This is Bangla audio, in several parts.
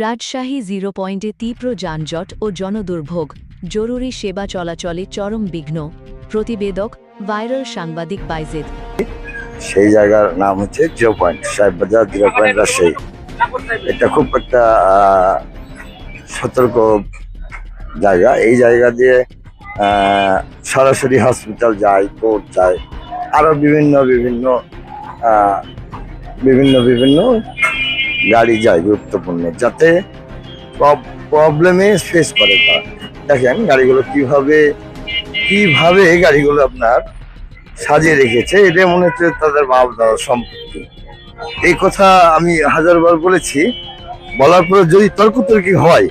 রাজশাহী 0 পয়েন্টে তীব্র যানজট ও জনদুর্ভোগ, জরুরি সেবা চলাচলে চরম বিঘ্ন। প্রতিবেদক ভাইরাল সাংবাদিক বাইজিদ। সেই জায়গার নাম হচ্ছে 0 পয়েন্ট, সাহেববাজার 0 পয়েন্ট, রাজশাহী। এটা খুব একটা সতর্ক জায়গা। এই জায়গা দিয়ে সরাসরি হসপিটাল যায়, কোর্ট যায়, আরো বিভিন্ন বিভিন্ন বিভিন্ন বিভিন্ন গাড়ি যায় গুরুত্বপূর্ণ, যাতে প্রবলেমে ফেস করে তারা। দেখেন গাড়িগুলো কিভাবে কিভাবে গাড়িগুলো আপনার সাজিয়ে রেখেছে, এটা মনে হচ্ছে তাদের বাপ দাদার সম্পত্তি। এই কথা আমি হাজারবার বলেছি, বলার পরে যদি তর্কতর্কি হয়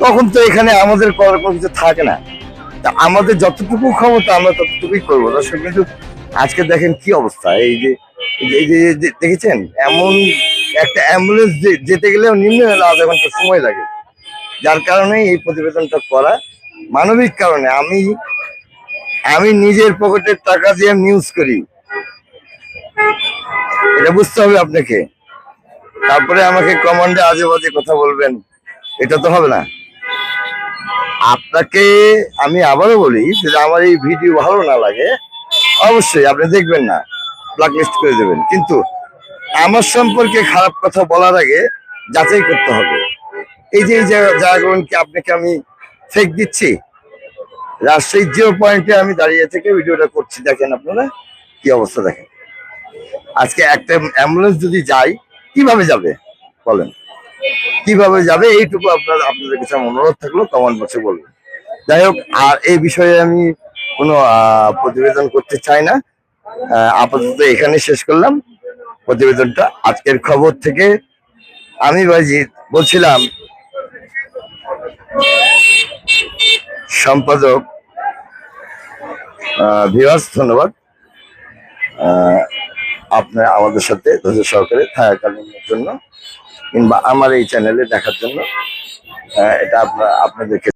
তখন তো এখানে আমাদের করার কোনো কিছু থাকে না। তা আমাদের যতটুকু ক্ষমতা আমরা ততটুকুই করবো দর্শক। কিন্তু আজকে দেখেন কি অবস্থা, এই যে দেখেছেন, এমন একটা অ্যাম্বুলেন্স যেতে গেলেও নিম্ন হলে আধা ঘন্টা সময় লাগে। যার কারণে এই প্রতিবেদনটা করা, মানবিক কারণে। আমি নিজের পকেটের টাকা দিয়ে নিউজ করি, এটা বুঝতে হবে আপনাকে। তারপরে আমাকে কমান্ডে আজে বাজে কথা বলবেন, এটা তো হবে না। আপনাকে আমি আবারও বলি, যদি আমার এই ভিডিও ভালো না লাগে অবশ্যই আপনি দেখবেন না, ব্ল্যাকলিস্ট করে দেবেন। কিন্তু আমার সম্পর্কে খারাপ কথা বলার আগে যাচাই করতে হবে। এই যে জায়গাগুলো কি আপনাকে আমি ফেক দিচ্ছি? রাজশাহী 0 পয়েন্টে আমি দাঁড়িয়ে থেকে ভিডিওটা করছি, দেখেন আপনারা কি অবস্থা। দেখেন আজকে একটা অ্যাম্বুলেন্স যদি যায়, কিভাবে যাবে বলেন, কিভাবে যাবে? এইটুকু আপনাদের কাছে অনুরোধ থাকলো, কমেন্ট বক্সে বলবেন। যাই হোক, আর এই বিষয়ে আমি কোনো প্রতিবেদন করতে চাই না। আপাতত এখানে শেষ করলাম প্রতিবেদনটা। আজকের খবর থেকে আমি বাইজিদ বলছিলাম, সম্পাদক ভিউয়ার্স ধন্যবাদ আপনার আমাদের সাথে ধৈর্য সহকারে থাকাকালীনের জন্য, কিংবা আমার এই চ্যানেলে দেখার জন্য। এটা আপনাদেরকে